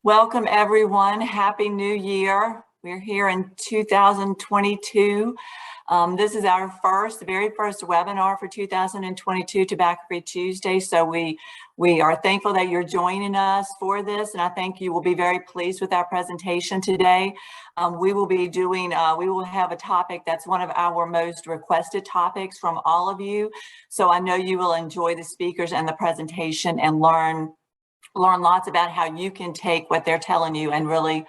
Welcome everyone. Happy New Year. We're here in 2022. This is our very first webinar for 2022, Tobacco-Free Tuesday. So we are thankful that you're joining us for this, and I think you will be very pleased with our presentation today. We will have a topic that's one of our most requested topics from all of you. So I know you will enjoy the speakers and the presentation and learn lots about how you can take what they're telling you and really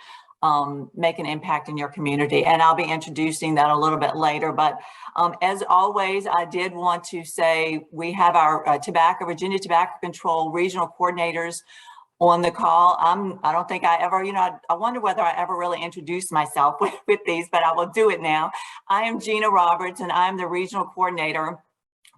make an impact in your community. And I'll be introducing that a little bit later. But as always, I did want to say we have our Virginia Tobacco Control regional coordinators on the call. I don't think I ever, I wonder whether I ever really introduced myself with these, but I will do it now. I am Gina Roberts, and I'm the regional coordinator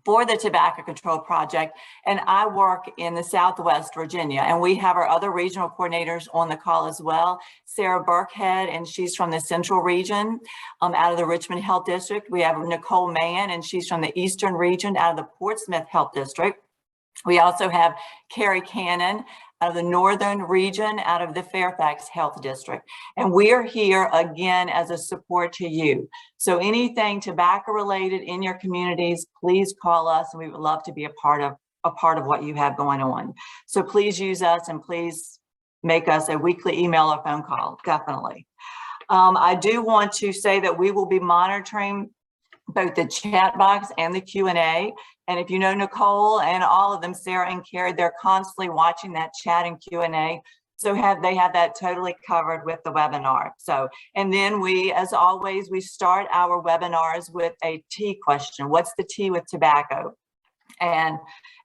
for the Tobacco Control Project, and I work in the Southwest Virginia, and we have our other regional coordinators on the call as well. Sarah Burkhead, and she's from the Central Region out of the Richmond Health District. We have Nicole Mann, and she's from the Eastern Region out of the Portsmouth Health District. We also have Carrie Cannon out of the Northern Region out of the Fairfax Health District. And we are here again as a support to you. So anything tobacco related in your communities, please call us, and we would love to be a part of what you have going on. So please use us, and please make us a weekly email or phone call, definitely. I do want to say that we will be monitoring both the chat box and the Q&A. And if you know Nicole and all of them, Sarah and Carrie, they're constantly watching that chat and Q&A. So they have that totally covered with the webinar. So, and then we, as always, we start our webinars with a T question. What's the T with tobacco? And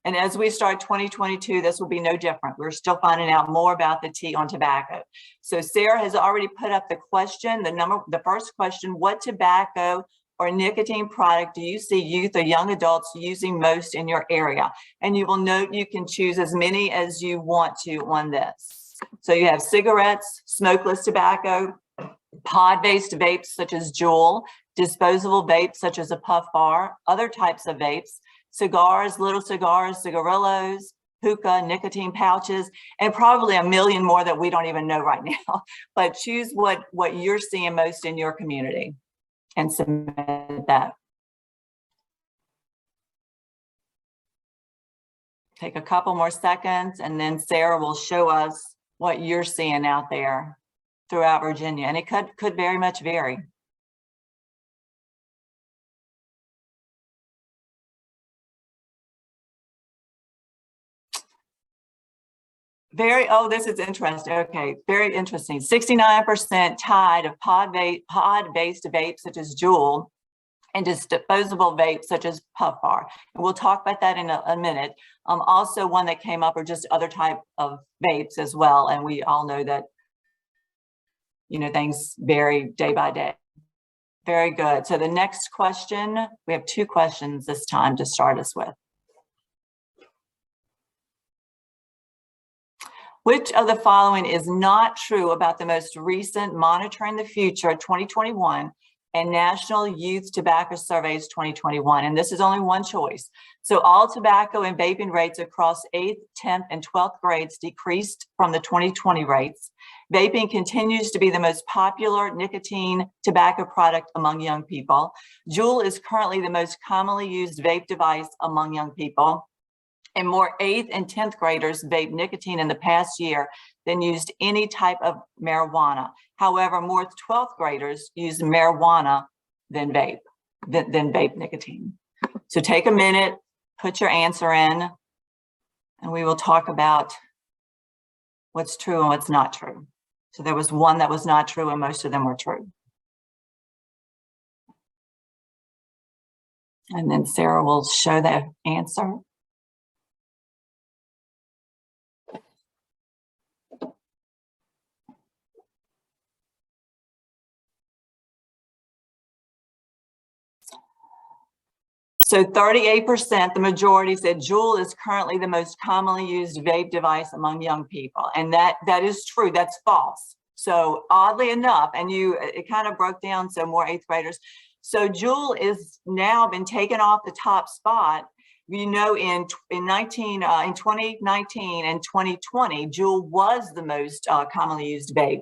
as we start 2022, this will be no different. We're still finding out more about the T on tobacco. So Sarah has already put up the question, the first question, what tobacco or nicotine product do you see youth or young adults using most in your area? And you will note you can choose as many as you want to on this. So you have cigarettes, smokeless tobacco, pod-based vapes such as Juul, disposable vapes such as a puff bar, other types of vapes, cigars, little cigars, cigarillos, hookah, nicotine pouches, and probably a million more that we don't even know right now. But choose what you're seeing most in your community and submit that. Take a couple more seconds, and then Sarah will show us what you're seeing out there throughout Virginia, and it could very much vary. This is interesting. Okay, very interesting. 69% tied of pod-based vapes such as Juul and disposable vapes such as puff bar. And we'll talk about that in a minute. Also, one that came up are just other type of vapes as well. And we all know that, things vary day by day. Very good. So the next question, we have two questions this time to start us with. Which of the following is not true about the most recent Monitoring the Future 2021 and National Youth Tobacco Surveys 2021? And this is only one choice. So all tobacco and vaping rates across 8th, 10th, and 12th grades decreased from the 2020 rates. Vaping continues to be the most popular nicotine tobacco product among young people. Juul is currently the most commonly used vape device among young people. And more 8th and 10th graders vape nicotine in the past year than used any type of marijuana. However, more 12th graders use marijuana than vape nicotine. So take a minute, put your answer in, and we will talk about what's true and what's not true. So there was one that was not true, and most of them were true. And then Sarah will show the answer. So 38%, the majority, said Juul is currently the most commonly used vape device among young people. And that is true, that's false. So oddly enough, and it kind of broke down, so more 8th graders. So Juul is now been taken off the top spot you know, in 2019 and 2020, Juul was the most commonly used vape.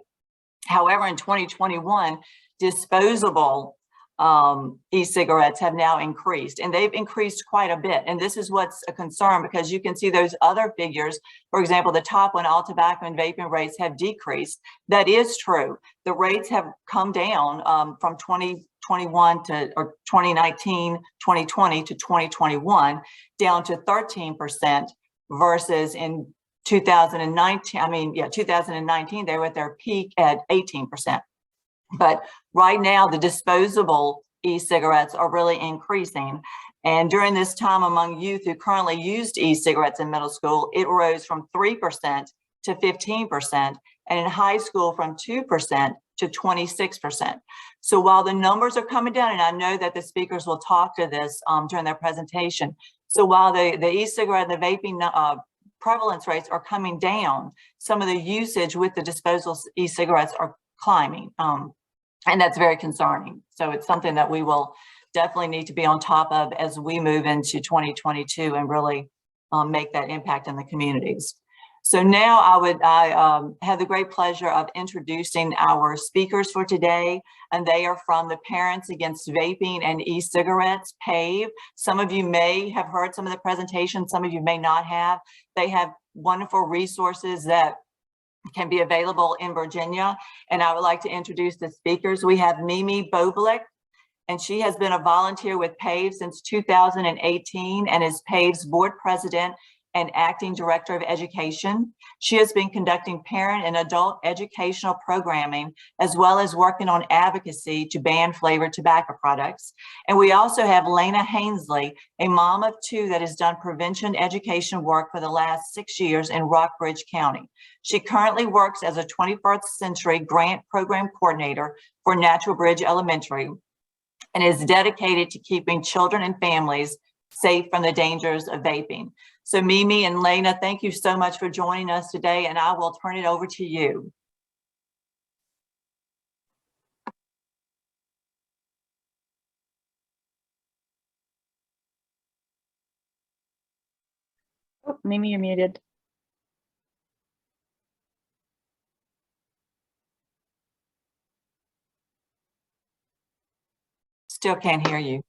However, in 2021, disposable e-cigarettes have now increased, and they've increased quite a bit. And this is what's a concern, because you can see those other figures. For example, the top one, all tobacco and vaping rates have decreased. That is true. The rates have come down from 2021 to, or 2019, 2020 to 2021, down to 13% versus in 2019, 2019, they were at their peak at 18%. But right now, the disposable e-cigarettes are really increasing. And during this time, among youth who currently used e-cigarettes in middle school, it rose from 3% to 15%, and in high school from 2% to 26%. So while the numbers are coming down, and I know that the speakers will talk to this during their presentation, so while the e-cigarette and the vaping prevalence rates are coming down, some of the usage with the disposable e-cigarettes are climbing. And that's very concerning. So it's something that we will definitely need to be on top of as we move into 2022 and really make that impact in the communities. So now I have the great pleasure of introducing our speakers for today, and they are from the Parents Against Vaping and E-Cigarettes, PAVE. Some of you may have heard some of the presentations, some of you may not have. They have wonderful resources that can be available in Virginia. And I would like to introduce the speakers. We have Mimi Boblik, and she has been a volunteer with PAVE since 2018 and is PAVE's board president and acting director of education. She has been conducting parent and adult educational programming, as well as working on advocacy to ban flavored tobacco products. And we also have Lena Hainsley, a mom of two that has done prevention education work for the last 6 years in Rockbridge County. She currently works as a 21st Century Grant Program Coordinator for Natural Bridge Elementary and is dedicated to keeping children and families safe from the dangers of vaping. So Mimi and Lena, thank you so much for joining us today, and I will turn it over to you. Oh, Mimi, you're muted. Still can't hear you.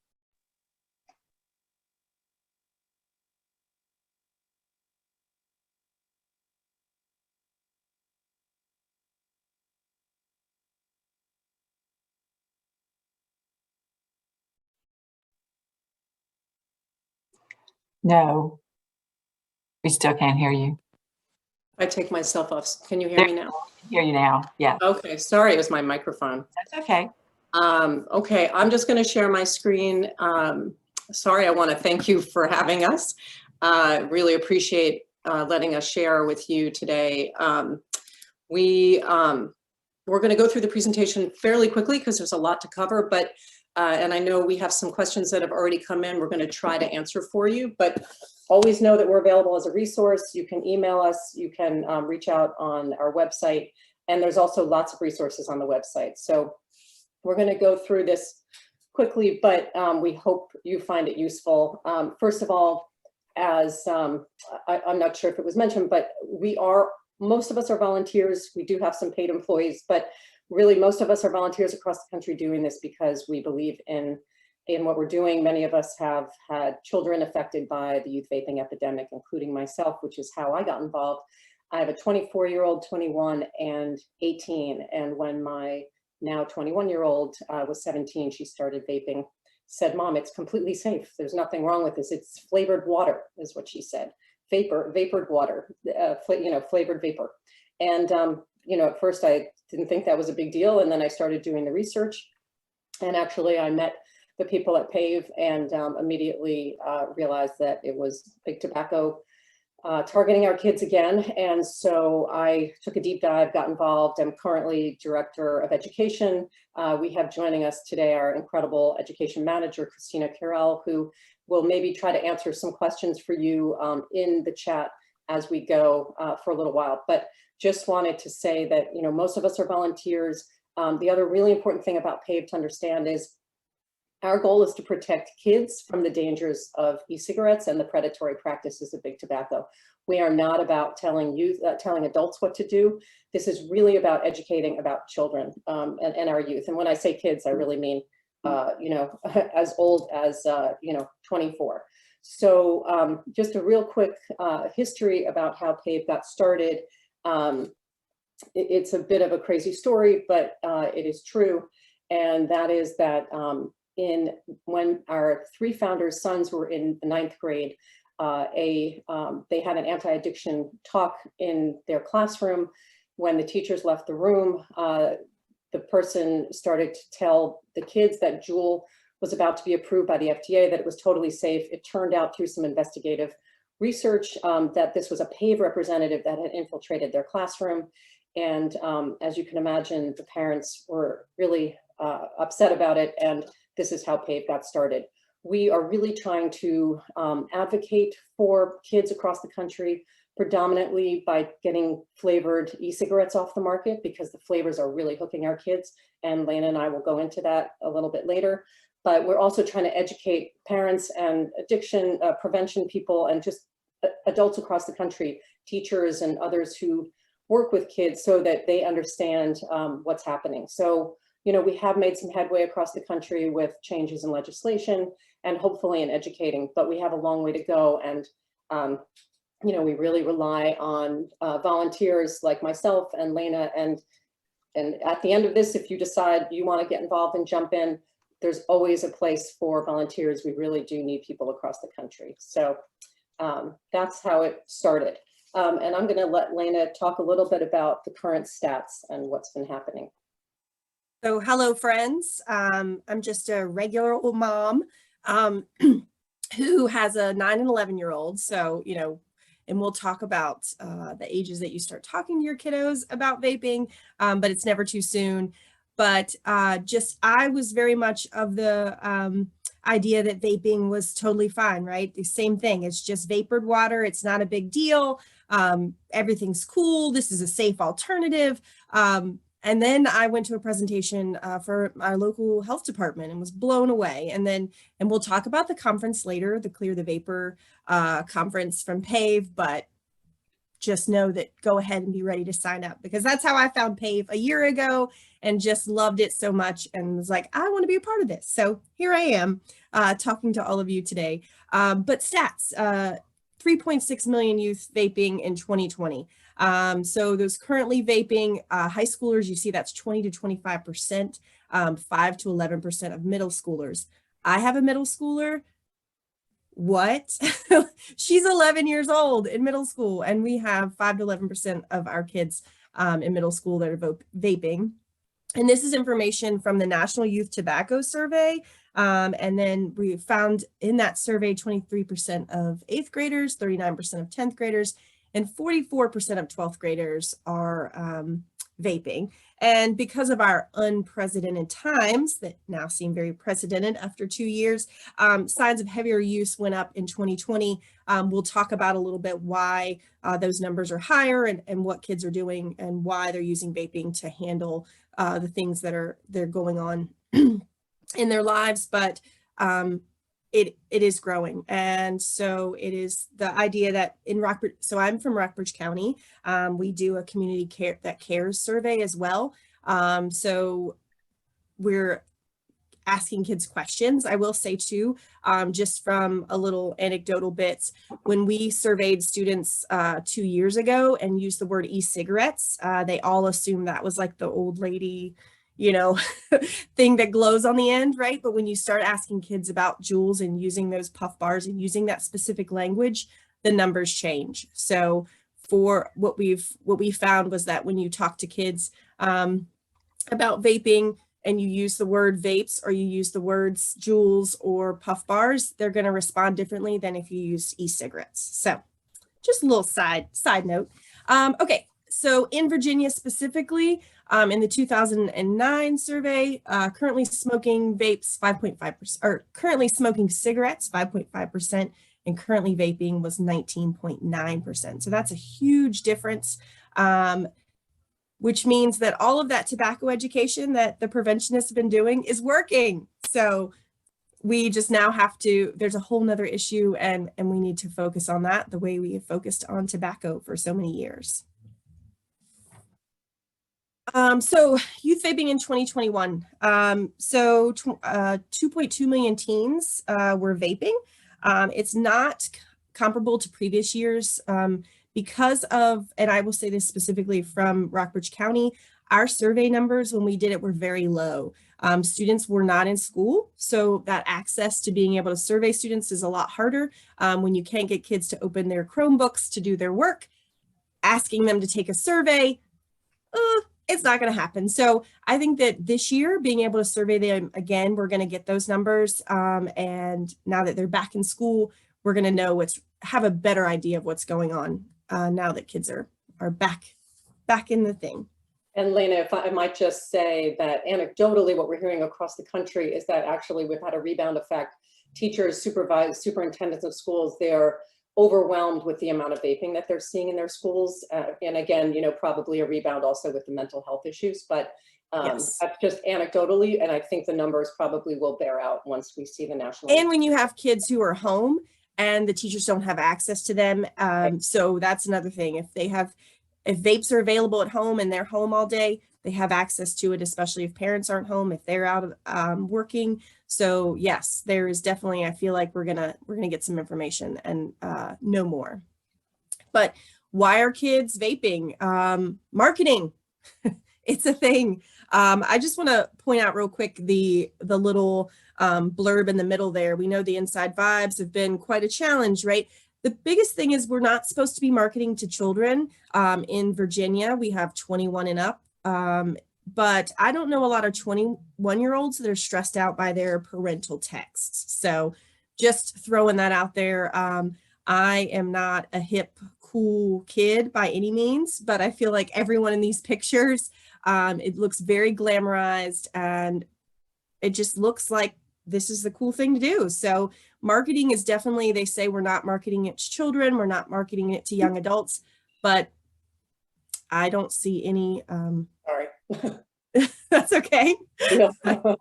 No, we still can't hear you. I take myself off. Can you hear me now? I hear you now, yeah. Okay, sorry, it was my microphone. That's okay. Okay, I'm just going to share my screen. Sorry, I want to thank you for having us. Really appreciate letting us share with you today. We're going to go through the presentation fairly quickly because there's a lot to cover, but and I know we have some questions that have already come in. We're going to try to answer for you, but always know that we're available as a resource. You can email us, you can reach out on our website, and there's also lots of resources on the website. So we're going to go through this quickly, but we hope you find it useful. First of all, as I'm not sure if it was mentioned, but most of us are volunteers. We do have some paid employees, but really most of us are volunteers across the country doing this because we believe in what we're doing. Many of us have had children affected by the youth vaping epidemic, including myself, which is how I got involved. I have a 24-year-old, 21, and 18. And when my now 21-year-old was 17, she started vaping, said, "Mom, it's completely safe. There's nothing wrong with this. It's flavored vape," is what she said. Vapored water, flavored vapor. And, at first I didn't think that was a big deal. And then I started doing the research. And actually I met the people at PAVE and immediately realized that it was big tobacco targeting our kids again. And so I took a deep dive, got involved. I'm currently director of education. We have joining us today our incredible education manager, Christina Carell, who will maybe try to answer some questions for you in the chat as we go for a little while. But just wanted to say that, most of us are volunteers. The other really important thing about PAVE to understand is Our goal is to protect kids from the dangers of e-cigarettes and the predatory practices of big tobacco. We are not about telling adults what to do. This is really about educating about children and our youth. And when I say kids, I really mean, as old as, 24. So just a real quick history about how PAVE got started. It's a bit of a crazy story, but it is true. And that is that when our three founders' sons were in the 9th grade, they had an anti-addiction talk in their classroom. When the teachers left the room, the person started to tell the kids that Juul was about to be approved by the FDA, that it was totally safe. It turned out through some investigative research that this was a PAVE representative that had infiltrated their classroom. And as you can imagine, the parents were really upset about it. And this is how PAVE got started. We are really trying to advocate for kids across the country, predominantly by getting flavored e-cigarettes off the market, because the flavors are really hooking our kids. And Lena and I will go into that a little bit later. But we're also trying to educate parents and addiction prevention people and just adults across the country, teachers and others who work with kids, so that they understand what's happening. So, we have made some headway across the country with changes in legislation and hopefully in educating, but we have a long way to go. And, we really rely on volunteers like myself and Lena. And at the end of this, if you decide you want to get involved and jump in, there's always a place for volunteers. We really do need people across the country. So that's how it started. And I'm going to let Lena talk a little bit about the current stats and what's been happening. So hello, friends. I'm just a regular old mom who has a 9 and 11-year-old. So, and we'll talk about the ages that you start talking to your kiddos about vaping, but it's never too soon. But I was very much of the idea that vaping was totally fine, right? The same thing. It's just vapored water. It's not a big deal. Everything's cool. This is a safe alternative. And then I went to a presentation for our local health department and was blown away. And we'll talk about the conference later, the Clear the Vapor conference from PAVE, but just know that go ahead and be ready to sign up, because that's how I found PAVE a year ago and just loved it so much and was like, I want to be a part of this. So here I am talking to all of you today. But stats, 3.6 million youth vaping in 2020. So those currently vaping, high schoolers, you see that's 20 to 25%, 5 to 11% of middle schoolers. I have a middle schooler. What? She's 11 years old in middle school, and we have 5 to 11% of our kids in middle school that are vaping. And this is information from the National Youth Tobacco Survey. And then we found in that survey, 23% of 8th graders, 39% of 10th graders, and 44% of 12th graders are vaping. And because of our unprecedented times that now seem very precedented after 2 years, signs of heavier use went up in 2020. We'll talk about a little bit why those numbers are higher and what kids are doing and why they're using vaping to handle the things that they're going on in their lives. But it is growing. And so it is the idea that in Rockbridge, so I'm from Rockbridge County, we do a community cares survey as well. So we're asking kids questions. I will say too, just from a little anecdotal bits, when we surveyed students 2 years ago and used the word e-cigarettes, they all assumed that was like the old lady, thing that glows on the end, right? But when you start asking kids about Juuls and using those puff bars and using that specific language, the numbers change. So for what we found was that when you talk to kids about vaping and you use the word vapes or you use the words Juuls or puff bars, they're going to respond differently than if you use e-cigarettes. So just a little side note. Okay. So in Virginia specifically, in the 2009 survey, currently smoking vapes 5.5%, or currently smoking cigarettes 5.5%, and currently vaping was 19.9%. So that's a huge difference, which means that all of that tobacco education that the preventionists have been doing is working. So we just now have to, there's a whole nother issue, and we need to focus on that the way we have focused on tobacco for so many years. So youth vaping in 2021. 2.2 million teens were vaping. It's not comparable to previous years because of, and I will say this specifically from Rockbridge County, our survey numbers when we did it were very low. Students were not in school, so that access to being able to survey students is a lot harder when you can't get kids to open their Chromebooks to do their work. Asking them to take a survey, it's not going to happen. So I think that this year, being able to survey them again, we're going to get those numbers. And now that they're back in school, we're going to know have a better idea of what's going on now that kids are back in the thing. And Lena, if I might just say that anecdotally, what we're hearing across the country is that actually we've had a rebound effect. Teachers, superintendents of schools, they're overwhelmed with the amount of vaping that they're seeing in their schools. And again, probably a rebound also with the mental health issues, but Yes. that's just anecdotally. And I think the numbers probably will bear out once we see the national. And when you have kids who are home and the teachers don't have access to them. So that's another thing. If vapes are available at home and they're home all day, they have access to it, especially if parents aren't home, if they're out working. So yes, there is definitely, I feel like we're gonna get some information and know more. But why are kids vaping? Marketing, it's a thing. I just want to point out real quick the little blurb in the middle there. We know the inside vibes have been quite a challenge, right? The biggest thing is we're not supposed to be marketing to children. In Virginia, we have 21 and up. But I don't know a lot of 21-year-olds that are stressed out by their parental texts. So just throwing that out there. I am not a hip, cool kid by any means, but I feel like everyone in these pictures, it looks very glamorized and it just looks like this is the cool thing to do. So marketing is definitely, they say we're not marketing it to children, we're not marketing it to young adults, but I don't see any, Sorry. that's okay. No.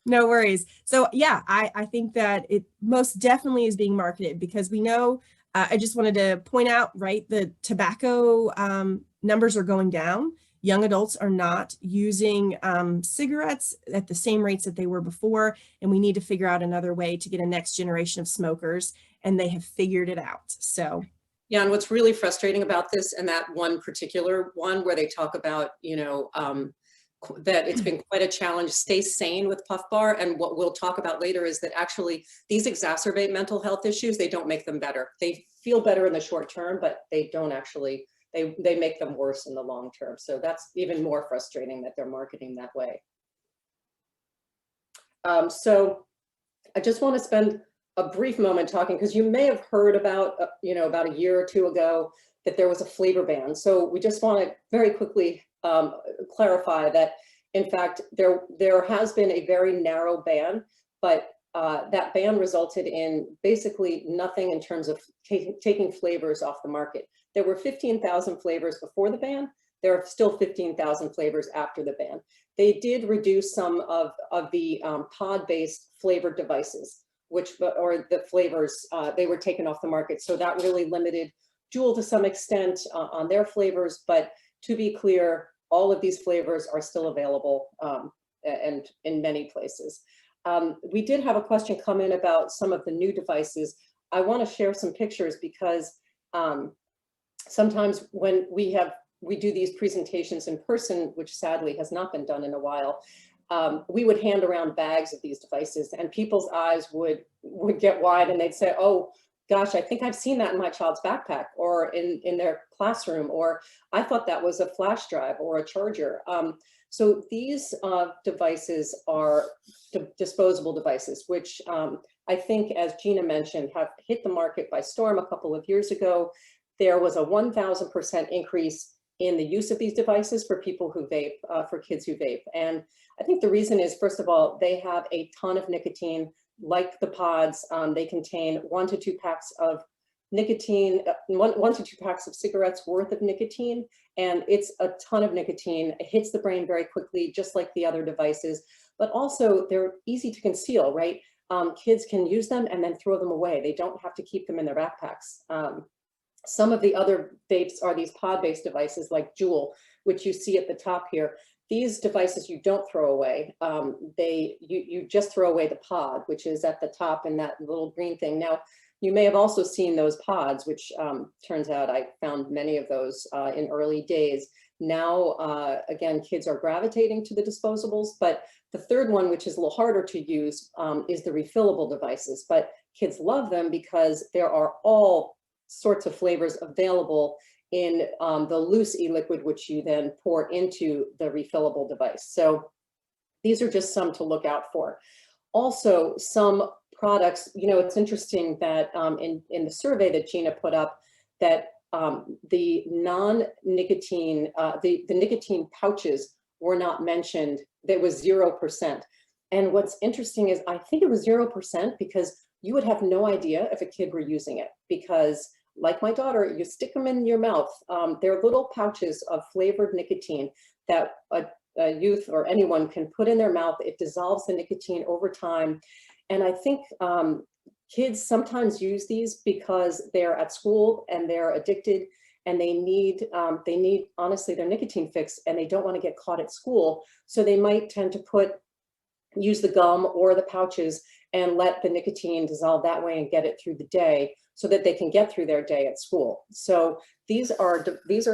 No worries. So yeah, I think that it most definitely is being marketed because we know, I just wanted to point out, right, the tobacco numbers are going down. Young adults are not using cigarettes at the same rates that they were before, and we need to figure out another way to get a next generation of smokers, and they have figured it out. So yeah, and what's really frustrating about this, and that one particular one where they talk about, that it's been quite a challenge, stay sane with Puff Bar. And what we'll talk about later is that actually these exacerbate mental health issues. They don't make them better. They feel better in the short term, but they don't actually, they make them worse in the long term. So that's even more frustrating that they're marketing that way. So I just want to spend a brief moment talking, because you may have heard about, about a year or two ago that there was a flavor ban. So we just want to very quickly clarify that, in fact, there has been a very narrow ban, but that ban resulted in basically nothing in terms of taking flavors off the market. There were 15,000 flavors before the ban. There are still 15,000 flavors after the ban. They did reduce some of the pod-based flavored devices, or the flavors, they were taken off the market. So that really limited Juul to some extent on their flavors, but to be clear, all of these flavors are still available and in many places. We did have a question come in about some of the new devices. I want to share some pictures because sometimes when we do these presentations in person, which sadly has not been done in a while, we would hand around bags of these devices and people's eyes would get wide and they'd say, oh, gosh, I think I've seen that in my child's backpack or in their classroom, or I thought that was a flash drive or a charger. So these devices are disposable devices, which I think, as Gina mentioned, have hit the market by storm a couple of years ago. There was a 1,000% increase in the use of these devices for people who vape, for kids who vape. And I think the reason is, first of all, they have a ton of nicotine. Like the pods, they contain 1 to 2 packs of nicotine, 1 to 2 packs of cigarettes worth of nicotine, and it's a ton of nicotine. It hits the brain very quickly, just like the other devices, but also they're easy to conceal, right? kids can use them and then throw them away. They don't have to keep them in their backpacks. Some of the other vapes are these pod-based devices like Juul, which you see at the top here. These devices you don't throw away. You just throw away the pod, which is at the top in that little green thing. Now, you may have also seen those pods, which turns out I found many of those in early days. Now, again, kids are gravitating to the disposables, but the third one, which is a little harder to use, is the refillable devices. But kids love them because there are all sorts of flavors available in the loose e-liquid, which you then pour into the refillable device. So these are just some to look out for. Also, some products, you know, it's interesting that in the survey that Gina put up, that the non-nicotine, the nicotine pouches were not mentioned. There was 0%. And what's interesting is I think it was 0% because you would have no idea if a kid were using it, because like my daughter, you stick them in your mouth. They're little pouches of flavored nicotine that a youth or anyone can put in their mouth. It dissolves the nicotine over time. And I think kids sometimes use these because they're at school and they're addicted and they need honestly their nicotine fix, and they don't want to get caught at school. So they might tend to use the gum or the pouches and let the nicotine dissolve that way and get it through the day so that they can get through their day at school. So these are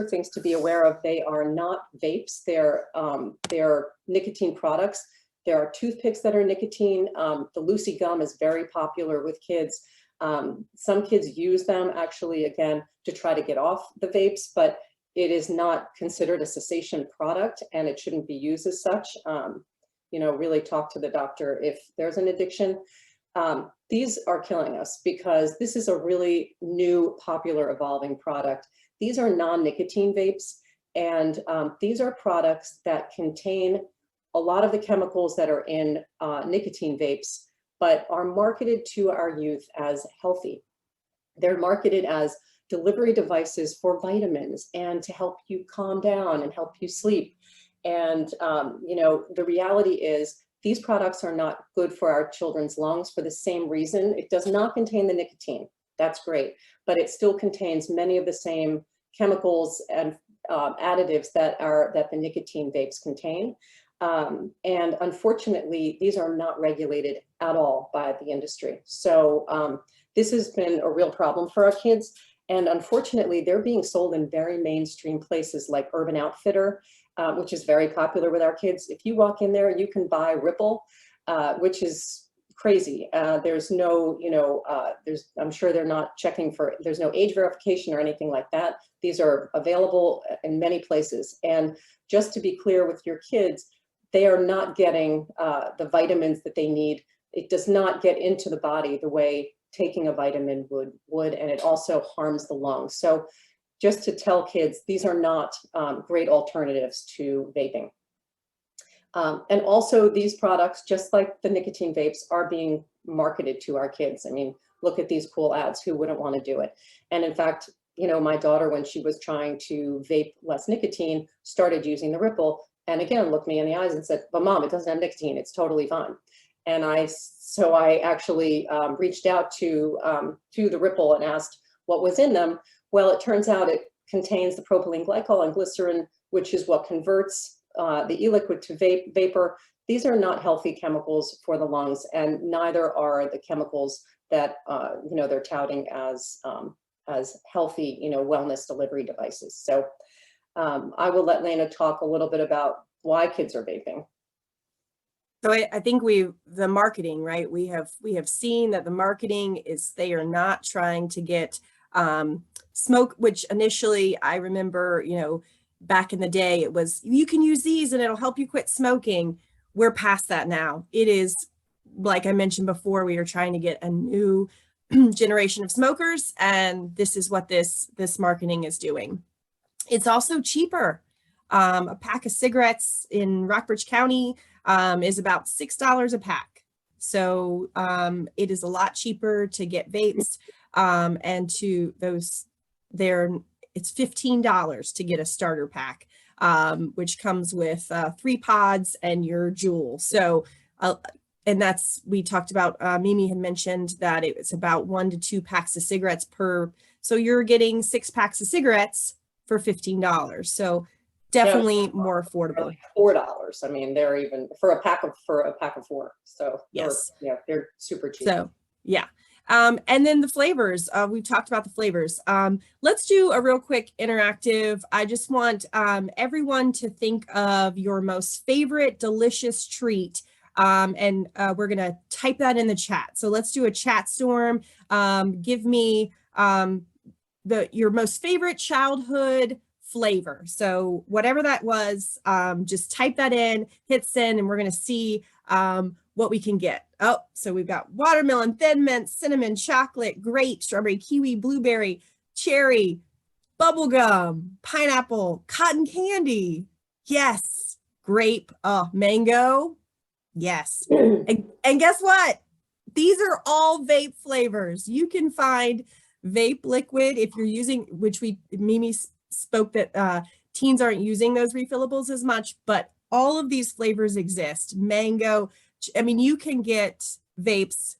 things to be aware of. They are not vapes, they're nicotine products. There are toothpicks that are nicotine. The Lucy gum is very popular with kids. Some kids use them actually, again, to try to get off the vapes, but it is not considered a cessation product and it shouldn't be used as such. You know, really talk to the doctor if there's an addiction. These are killing us because this is a really new, popular, evolving product. These are non-nicotine vapes, and these are products that contain a lot of the chemicals that are in nicotine vapes, but are marketed to our youth as healthy. They're marketed as delivery devices for vitamins and to help you calm down and help you sleep. And you know, the reality is these products are not good for our children's lungs for the same reason. It does not contain the nicotine. That's great, but it still contains many of the same chemicals and additives that the nicotine vapes contain. And unfortunately, these are not regulated at all by the industry. So this has been a real problem for our kids. And unfortunately, they're being sold in very mainstream places like Urban Outfitter, which is very popular with our kids. If you walk in there, you can buy Ripple, which is crazy. There's no, you know, I'm sure they're not checking for, there's no age verification or anything like that. These are available in many places. And just to be clear with your kids, they are not getting the vitamins that they need. It does not get into the body the way taking a vitamin would, and it also harms the lungs. So just to tell kids, these are not great alternatives to vaping. And also these products, just like the nicotine vapes, are being marketed to our kids. I mean, look at these cool ads, who wouldn't want to do it? And in fact, you know, my daughter, when she was trying to vape less nicotine, started using the Ripple. And again, looked me in the eyes and said, but Mom, it doesn't have nicotine, it's totally fine. And so I actually reached out to the Ripple and asked what was in them. Well, it turns out it contains the propylene glycol and glycerin, which is what converts the e-liquid to vapor. These are not healthy chemicals for the lungs, and neither are the chemicals that you know, they're touting as healthy, you know, wellness delivery devices. So I will let Lena talk a little bit about why kids are vaping. So I think the marketing, right? We have seen that the marketing is, they are not trying to get smoke, which initially I remember, you know, back in the day, it was, you can use these and it'll help you quit smoking. We're past that now. It is, like I mentioned before, we are trying to get a new generation of smokers, and this is what this marketing is doing. It's also cheaper. A pack of cigarettes in Rockbridge County is about $6 a pack. So it is a lot cheaper to get vapes, and to those it's $15 to get a starter pack, which comes with 3 pods and your Juul. So and that's, we talked about, Mimi had mentioned that it's about 1 to 2 packs of cigarettes per, so you're getting 6 packs of cigarettes for $15. So definitely more affordable. Like $4. I mean, they're even for a pack of 4. So Yes. yeah, they're super cheap. So yeah. And then the flavors, we've talked about the flavors. Let's do a real quick interactive. I just want everyone to think of your most favorite delicious treat. And we're gonna type that in the chat. So let's do a chat storm. Give me your most favorite childhood flavor. So whatever that was, just type that in, hit send, and we're gonna see what we can get. Oh, so we've got watermelon, thin mint, cinnamon, chocolate, grape, strawberry, kiwi, blueberry, cherry, bubblegum, pineapple, cotton candy. Yes. Grape, mango. Yes. And guess what? These are all vape flavors. You can find vape liquid if you're using, which Mimi spoke that teens aren't using those refillables as much, but all of these flavors exist. Mango, I mean, you can get vapes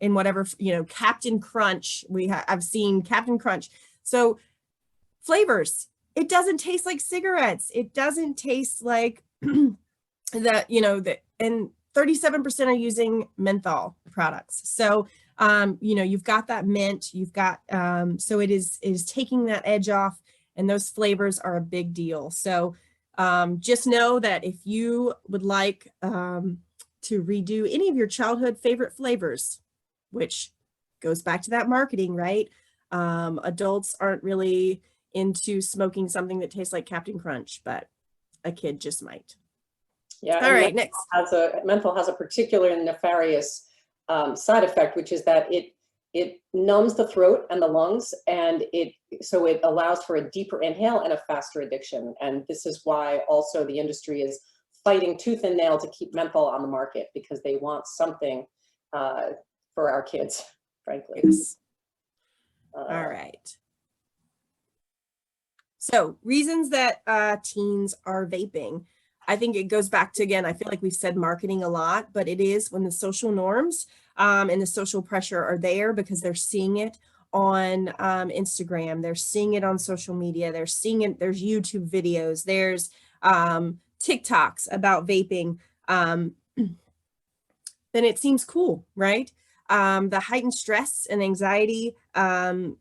in whatever, Captain Crunch. I've seen Captain Crunch. So flavors, it doesn't taste like cigarettes. It doesn't taste like and 37% are using menthol products. So, you've got that mint, you've got, so it is taking that edge off, and those flavors are a big deal. So just know that if you would like to redo any of your childhood favorite flavors, which goes back to that marketing, right? Adults aren't really into smoking something that tastes like Captain Crunch, but a kid just might. Yeah. All right, next. Menthol has a particular nefarious side effect, which is that it numbs the throat and the lungs, and so it allows for a deeper inhale and a faster addiction. And this is why also the industry is fighting tooth and nail to keep menthol on the market, because they want something for our kids, frankly. Yes. All right. So reasons that teens are vaping. I think it goes back to, again, I feel like we've said marketing a lot, but it is when the social norms and the social pressure are there, because they're seeing it on Instagram, they're seeing it on social media, they're seeing it, there's YouTube videos, there's TikToks about vaping, then it seems cool, right? The heightened stress and anxiety and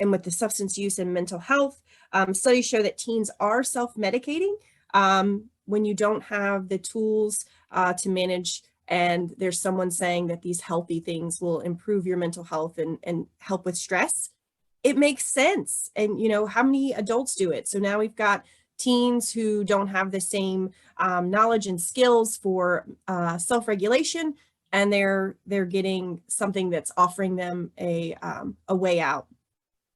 with the substance use and mental health, studies show that teens are self-medicating when you don't have the tools to manage, and there's someone saying that these healthy things will improve your mental health and help with stress. It makes sense. And how many adults do it? So now we've got teens who don't have the same knowledge and skills for self-regulation, and they're getting something that's offering them a way out.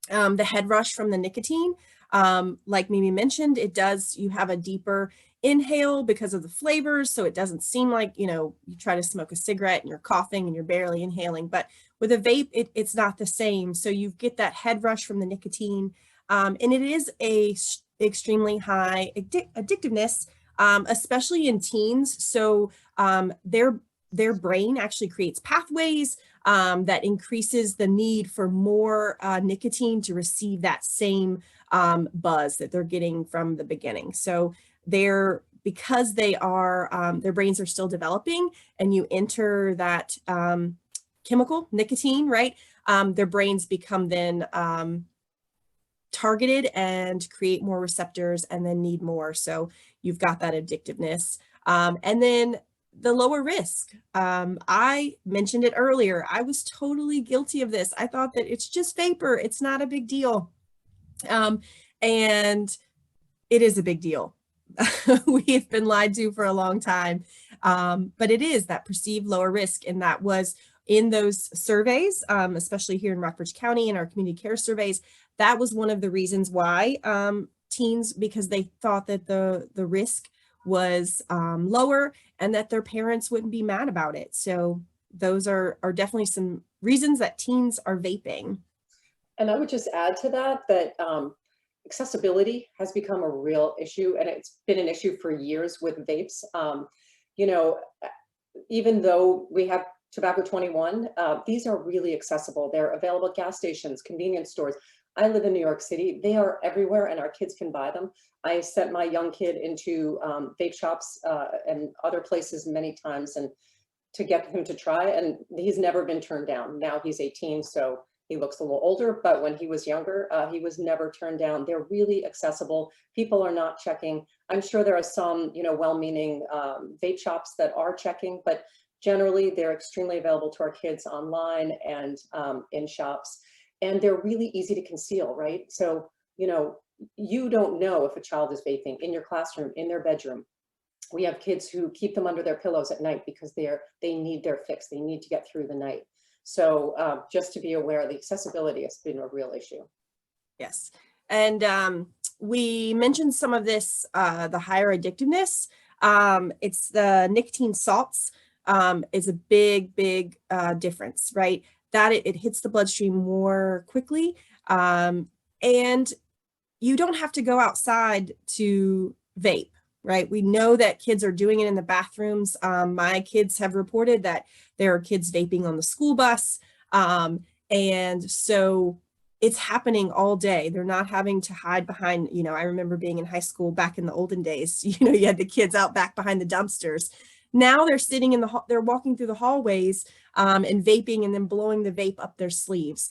The head rush from the nicotine, like Mimi mentioned, you have a deeper inhale because of the flavors, so it doesn't seem like you try to smoke a cigarette and you're coughing and you're barely inhaling. But with a vape, it's not the same. So you get that head rush from the nicotine, and it is a extremely high addictiveness, especially in teens. So their brain actually creates pathways that increases the need for more nicotine to receive that same buzz that they're getting from the beginning. So because they are, their brains are still developing, and you enter that chemical, nicotine, right? Their brains become then targeted and create more receptors and then need more. So you've got that addictiveness. And then the lower risk. I mentioned it earlier. I was totally guilty of this. I thought that it's just vapor. It's not a big deal. And it is a big deal. We've been lied to for a long time. But it is that perceived lower risk. And that was in those surveys, especially here in Rockbridge County in our community care surveys. That was one of the reasons why teens, because they thought that the risk was lower and that their parents wouldn't be mad about it. So those are definitely some reasons that teens are vaping. And I would just add to that accessibility has become a real issue, and it's been an issue for years with vapes. even though we have Tobacco 21, these are really accessible. They're available at gas stations, convenience stores. I live in New York City. They are everywhere and our kids can buy them. I sent my young kid into vape shops and other places many times and to get him to try, and he's never been turned down. Now he's 18, so he looks a little older, but when he was younger, he was never turned down. They're really accessible. People are not checking. I'm sure there are some, you know, well-meaning vape shops that are checking, but generally they're extremely available to our kids online and in shops. And they're really easy to conceal, right? So, you know, you don't know if a child is vaping in your classroom, in their bedroom. We have kids who keep them under their pillows at night because they need their fix. They need to get through the night. So just to be aware, the accessibility has been a real issue. Yes. And we mentioned some of this, the higher addictiveness. It's the nicotine salts is a big difference, right? That it hits the bloodstream more quickly. And you don't have to go outside to vape, right? We know that kids are doing it in the bathrooms. My kids have reported that there are kids vaping on the school bus. And so it's happening all day. They're not having to hide behind, you know, I remember being in high school back in the olden days, you know, you had the kids out back behind the dumpsters. Now they're sitting in they're walking through the hallways and vaping and then blowing the vape up their sleeves.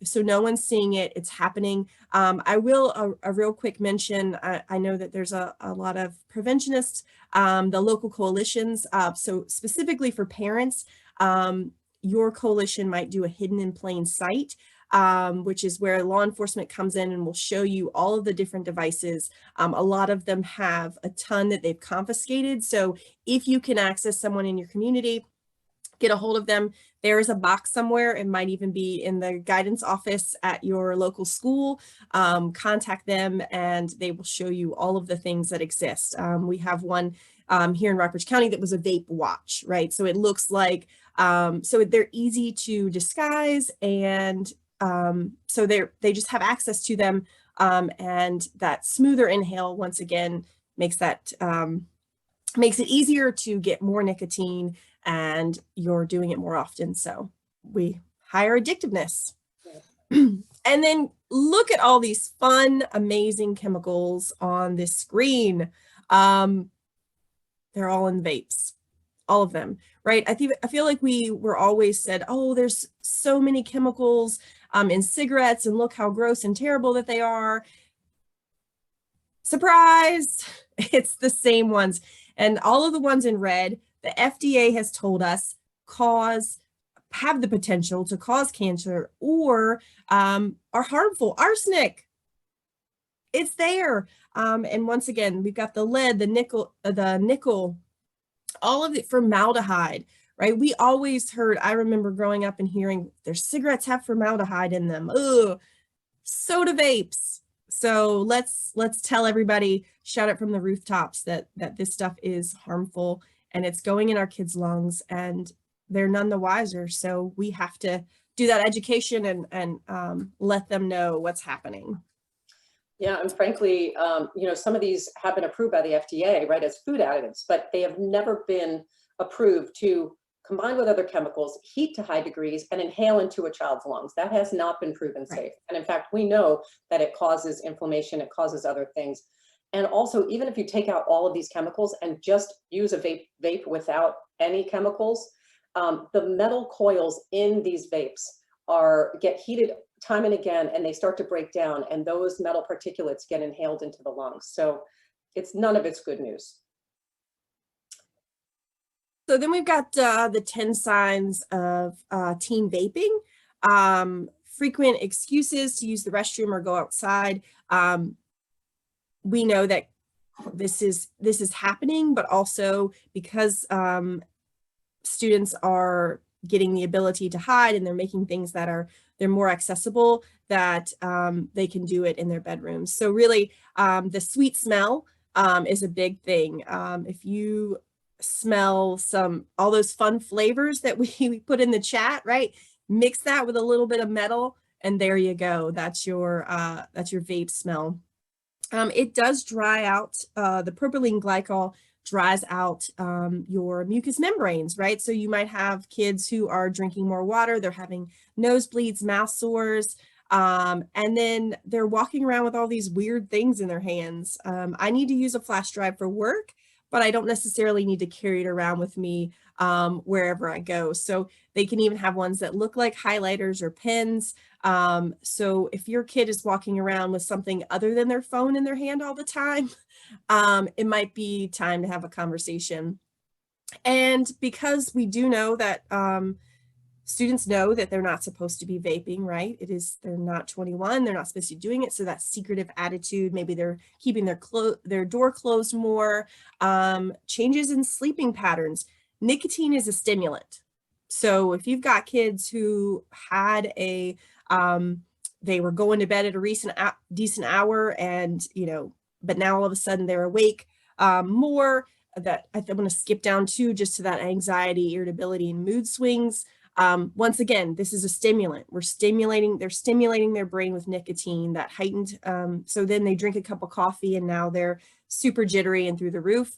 So no one's seeing it, it's happening. I will a real quick mention, I know that there's a lot of preventionists, the local coalitions. So specifically for parents, your coalition might do a hidden in plain sight, which is where law enforcement comes in and will show you all of the different devices. A lot of them have a ton that they've confiscated. So if you can access someone in your community, get a hold of them. There is a box somewhere. It might even be in the guidance office at your local school. Contact them and they will show you all of the things that exist. We have one here in Rockbridge County that was a vape watch, right? So it looks like, so they're easy to disguise and so they just have access to them, and that smoother inhale once again makes that makes it easier to get more nicotine, and you're doing it more often. So we higher addictiveness. And then look at all these fun, amazing chemicals on this screen. They're all in vapes, all of them, right? I feel like we were always said, oh, there's so many chemicals in cigarettes and look how gross and terrible that they are. Surprise, it's the same ones. And all of the ones in red, the FDA has told us have the potential to cause cancer or are harmful. Arsenic, it's there. And once again, we've got the lead, the nickel, all of it, formaldehyde, right? We always heard, I remember growing up and hearing their cigarettes have formaldehyde in them. Ugh, soda vapes. So let's tell everybody, shout it from the rooftops that this stuff is harmful and it's going in our kids' lungs and they're none the wiser. So we have to do that education and let them know what's happening. Yeah, and frankly, you know, some of these have been approved by the FDA, right, as food additives, but they have never been approved to combine with other chemicals, heat to high degrees, and inhale into a child's lungs. That has not been proven safe. Right. And in fact, we know that it causes inflammation, it causes other things. And also, even if you take out all of these chemicals and just use a vape without any chemicals, the metal coils in these vapes get heated time and again, and they start to break down, and those metal particulates get inhaled into the lungs. So none of it's good news. So then we've got the 10 signs of teen vaping. Frequent excuses to use the restroom or go outside. We know that this is happening, but also because students are getting the ability to hide and they're making things that they're more accessible, that they can do it in their bedrooms. So really, the sweet smell is a big thing. If you smell all those fun flavors that we put in the chat, right? Mix that with a little bit of metal, and there you go. That's your vape smell. It does dry out the propylene glycol dries out your mucous membranes, right? So you might have kids who are drinking more water, they're having nosebleeds, mouth sores, and then they're walking around with all these weird things in their hands. I need to use a flash drive for work, but I don't necessarily need to carry it around with me wherever I go. So they can even have ones that look like highlighters or pens. So if your kid is walking around with something other than their phone in their hand all the time, it might be time to have a conversation. And because we do know that students know that they're not supposed to be vaping, right? They're not 21, they're not supposed to be doing it. So that secretive attitude, maybe they're keeping their door closed more, changes in sleeping patterns. Nicotine is a stimulant. So if you've got kids who had they were going to bed at a decent hour and, but now all of a sudden they're awake more, that I'm going to skip down to that anxiety, irritability, and mood swings. Once again, this is a stimulant. They're stimulating their brain with nicotine, that heightened, so then they drink a cup of coffee and now they're super jittery and through the roof.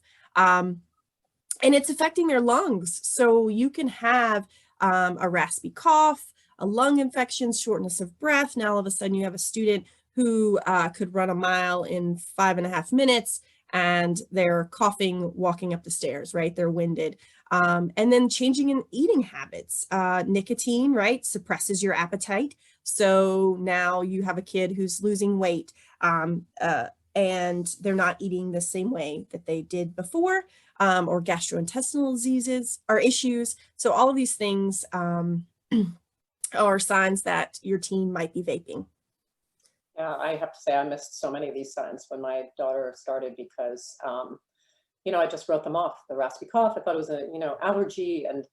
And it's affecting their lungs. So you can have a raspy cough, a lung infection, shortness of breath. Now all of a sudden you have a student who could run a mile in 5.5 minutes and they're coughing, walking up the stairs, right? They're winded. And then changing in eating habits. Nicotine, right, suppresses your appetite. So now you have a kid who's losing weight and they're not eating the same way that they did before, or gastrointestinal diseases or issues. So all of these things are signs that your teen might be vaping. Yeah, I have to say I missed so many of these signs when my daughter started because, I just wrote them off. The raspy cough, I thought it was a, allergy, and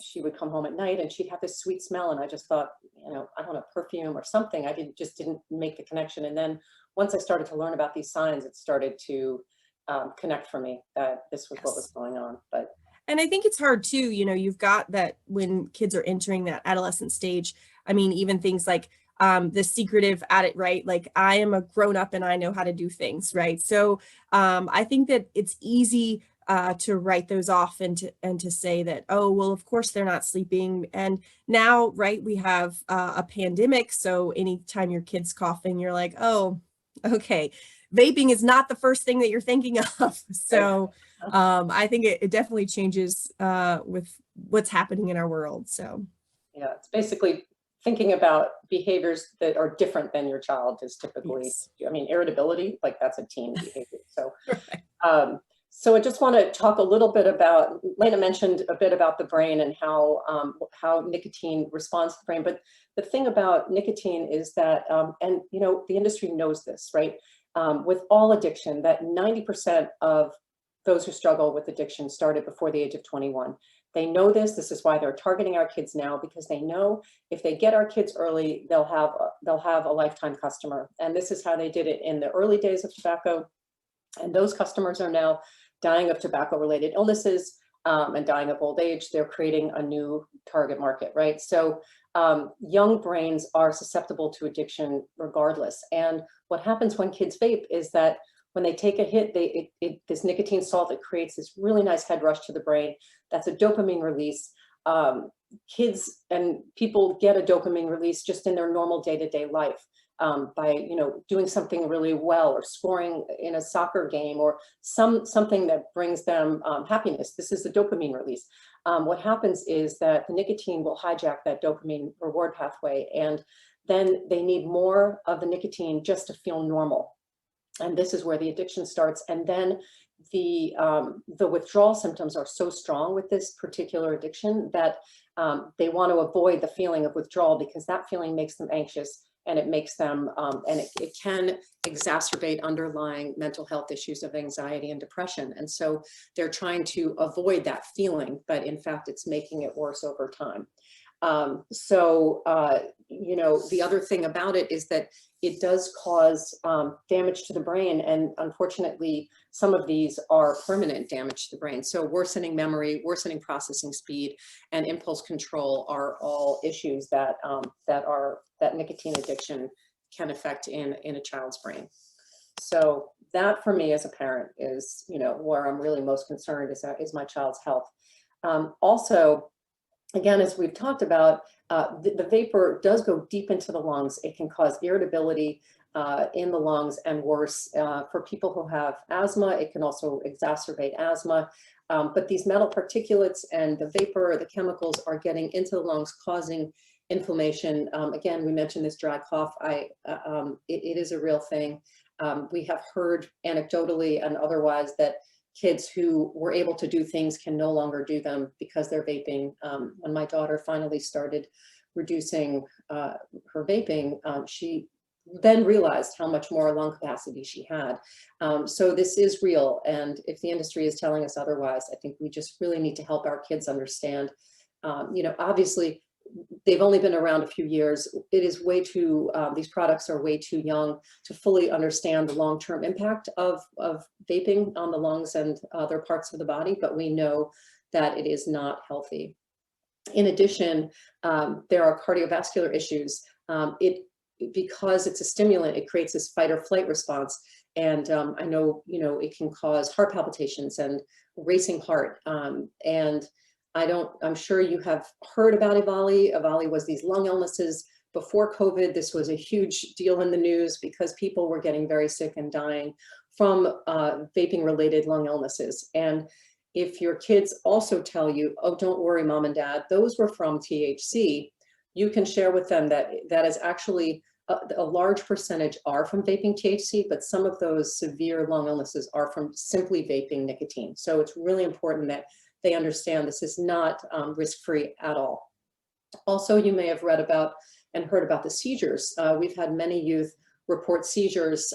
she would come home at night and she'd have this sweet smell, and I just thought, I don't know, perfume or something. I just didn't make the connection. And then once I started to learn about these signs, it started to connect for me that this was what was going on. And I think it's hard too, you've got that when kids are entering that adolescent stage. I mean, even things like the secretive addict, right? Like, I am a grown up and I know how to do things, right? So I think that it's easy to write those off and to say that, oh, well, of course they're not sleeping. And now, right, we have a pandemic. So anytime your kid's coughing, you're like, oh, okay, vaping is not the first thing that you're thinking of. So I think it definitely changes with what's happening in our world. So yeah, it's basically thinking about behaviors that are different than your child is typically, yes. I mean, irritability, like that's a teen behavior. So, so I just want to talk a little bit about, Lena mentioned a bit about the brain and how nicotine responds to the brain. But the thing about nicotine is that, and the industry knows this, right? With all addiction, that 90% of those who struggle with addiction started before the age of 21. They know this. This is why they're targeting our kids now, because they know if they get our kids early, they'll have a lifetime customer. And this is how they did it in the early days of tobacco. And those customers are now dying of tobacco-related illnesses and dying of old age. They're creating a new target market, right? So young brains are susceptible to addiction regardless. And what happens when kids vape is that when they take a hit, this nicotine salt that creates this really nice head rush to the brain. That's a dopamine release. Kids and people get a dopamine release just in their normal day-to-day life by doing something really well, or scoring in a soccer game, or something that brings them happiness. This is the dopamine release. What happens is that the nicotine will hijack that dopamine reward pathway, and then they need more of the nicotine just to feel normal. And this is where the addiction starts. And then the withdrawal symptoms are so strong with this particular addiction that they want to avoid the feeling of withdrawal, because that feeling makes them anxious, and it makes them, and it can exacerbate underlying mental health issues of anxiety and depression. And so they're trying to avoid that feeling, but in fact, it's making it worse over time. The other thing about it is that it does cause damage to the brain. And unfortunately, some of these are permanent damage to the brain. So worsening memory, worsening processing speed, and impulse control are all issues that nicotine addiction can affect in a child's brain. So that for me as a parent is, where I'm really most concerned is my child's health. Also, again, as we've talked about, the vapor does go deep into the lungs. It can cause irritability in the lungs, and worse for people who have asthma. It can also exacerbate asthma. But these metal particulates and the vapor, the chemicals are getting into the lungs, causing inflammation. Again, we mentioned this dry cough. It is a real thing. We have heard anecdotally and otherwise that kids who were able to do things can no longer do them because they're vaping. When my daughter finally started reducing her vaping, she then realized how much more lung capacity she had. So this is real. And if the industry is telling us otherwise, I think we just really need to help our kids understand. Obviously, they've only been around a few years. It is way too, these products are way too young to fully understand the long-term impact of vaping on the lungs and other parts of the body, but we know that it is not healthy. In addition, there are cardiovascular issues. Because it's a stimulant, it creates this fight or flight response. And I know, it can cause heart palpitations and racing heart. And I'm sure you have heard about EVALI. EVALI was these lung illnesses before COVID. This was a huge deal in the news because people were getting very sick and dying from vaping related lung illnesses. And if your kids also tell you, oh, don't worry, mom and dad, those were from THC, you can share with them that that is actually a large percentage are from vaping THC, but some of those severe lung illnesses are from simply vaping nicotine. So it's really important that they understand this is not risk-free at all. Also, you may have read about and heard about the seizures. We've had many youth report seizures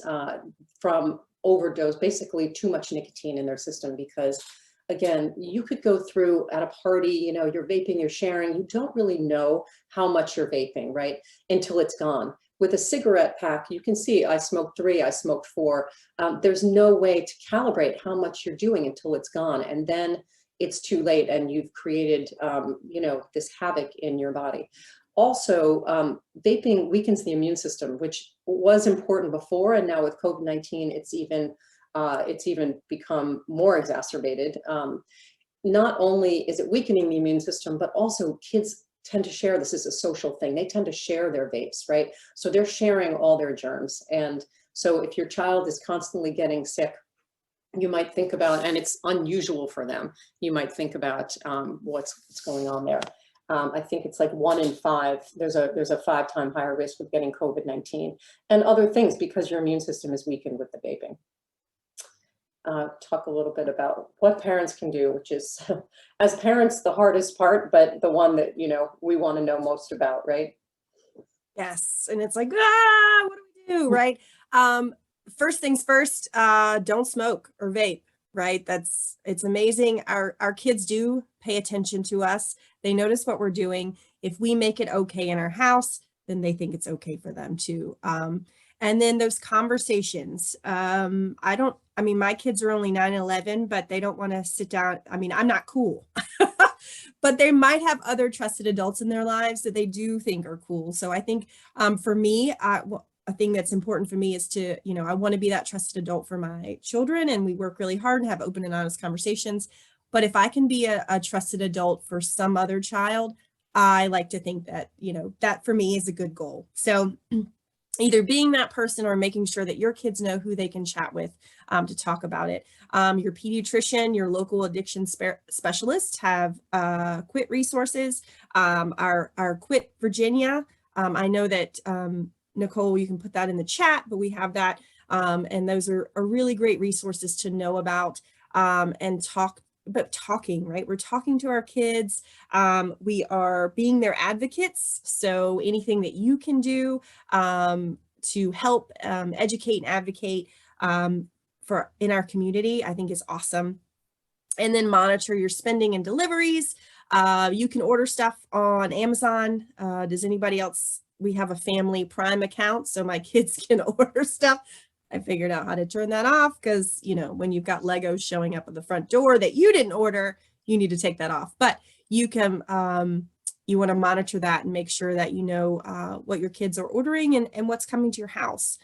from overdose, basically too much nicotine in their system, because again, you could go through at a party, you're vaping, you're sharing, you don't really know how much you're vaping, right? Until it's gone. With a cigarette pack, you can see I smoked 3, I smoked 4. There's no way to calibrate how much you're doing until it's gone. And then it's too late and you've created, this havoc in your body. Also, vaping weakens the immune system, which was important before, and now with COVID-19, it's even become more exacerbated. Not only is it weakening the immune system, but also kids tend to share, this is a social thing, they tend to share their vapes, right? So they're sharing all their germs. And so if your child is constantly getting sick, you might think about, and it's unusual for them, you might think about what's going on there. I think it's like 1 in 5, there's a 5-time higher risk of getting COVID-19 and other things because your immune system is weakened with the vaping. Talk a little bit about what parents can do, which is, as parents, the hardest part, but the one that, we want to know most about, right? Yes. And it's like, what do we do, right? First things first, don't smoke or vape, right? It's amazing. Our kids do pay attention to us. They notice what we're doing. If we make it okay in our house, then they think it's okay for them too. And then those conversations, my kids are only 9 and 11, but they don't want to sit down. I'm not cool, but they might have other trusted adults in their lives that they do think are cool. So I think for me, a thing that's important for me is to, I want to be that trusted adult for my children, and we work really hard and have open and honest conversations. But if I can be a trusted adult for some other child, I like to think that, that for me is a good goal. So either being that person or making sure that your kids know who they can chat with to talk about it. Your pediatrician, your local addiction specialists have QUIT resources. Our QUIT Virginia, I know that Nicole, you can put that in the chat, but we have that. And those are really great resources to know about and talking, right? We're talking to our kids. We are being their advocates. So anything that you can do to help educate and advocate in our community, I think is awesome. And then monitor your spending and deliveries. You can order stuff on Amazon. Does anybody else? We have a family Prime account, so my kids can order stuff. I figured out how to turn that off because, when you've got Legos showing up at the front door that you didn't order, you need to take that off. But you can, you want to monitor that and make sure that what your kids are ordering and what's coming to your house.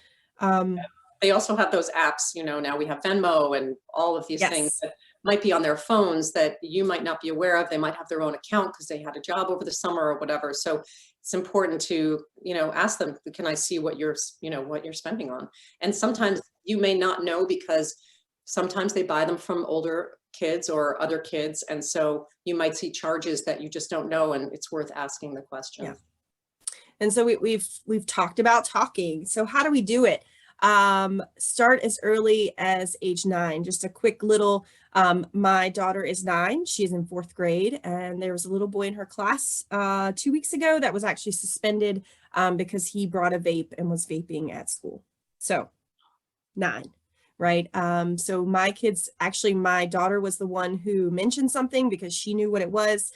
they also have those apps, you know, now we have Venmo and all of these things Yes. that might be on their phones that you might not be aware of. They might have their own account because they had a job over the summer or whatever. So it's important to, you know, ask them, can I see what you're, you know, what you're spending on? And sometimes you may not know because sometimes they buy them from older kids or other kids. And so you might see charges that you just don't know, and it's worth asking the question. Yeah. And so we've talked about talking. So how do we do it? Start as early as age 9. Just a quick little, my daughter is 9. She's in 4th grade, and there was a little boy in her class 2 weeks ago that was actually suspended because he brought a vape and was vaping at school. So 9, right? So my kids, actually my daughter was the one who mentioned something because she knew what it was.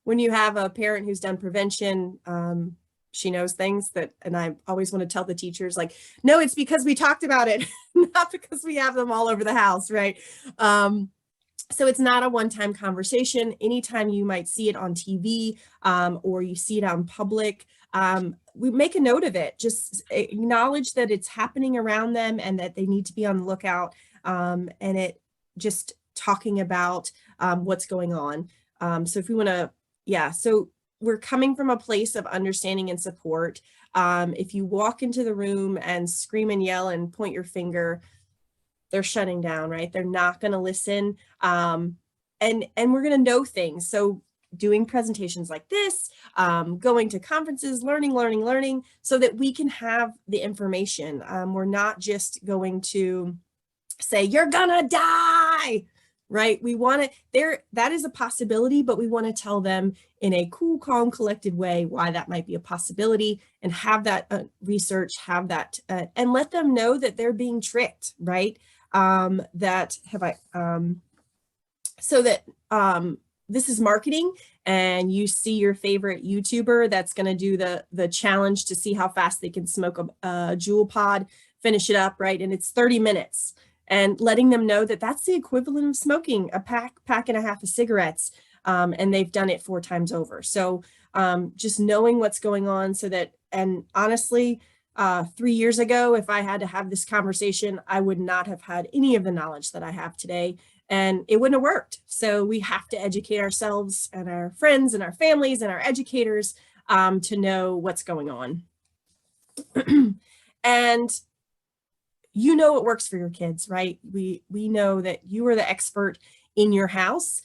When you have a parent who's done prevention, she knows things that, and I always want to tell the teachers, like, no, it's because we talked about it, not because we have them all over the house, right? So it's not a one-time conversation. Anytime you might see it on TV or you see it out in public, we make a note of it. Just acknowledge that it's happening around them and that they need to be on the lookout, and it just talking about what's going on. So if we want to, yeah, so we're coming from a place of understanding and support. If you walk into the room and scream and yell and point your finger, they're shutting down, right? They're not going to listen. And we're going to know things. So doing presentations like this, going to conferences, learning, so that we can have the information. We're not just going to say, you're gonna die, right? We want to, that is a possibility, but we want to tell them in a cool, calm, collected way why that might be a possibility, and have that research, have that, and let them know that they're being tricked, right? This is marketing, and you see your favorite YouTuber that's going to do the challenge to see how fast they can smoke a Juul pod, finish it up, right? And it's 30 minutes. And letting them know that that's the equivalent of smoking a pack and a half of cigarettes, and they've done it 4 times over. So just knowing what's going on, so that, and honestly, 3 years ago, if I had to have this conversation, I would not have had any of the knowledge that I have today, and it wouldn't have worked. So we have to educate ourselves and our friends and our families and our educators to know what's going on. And you know what works for your kids, right? We know that you are the expert in your house.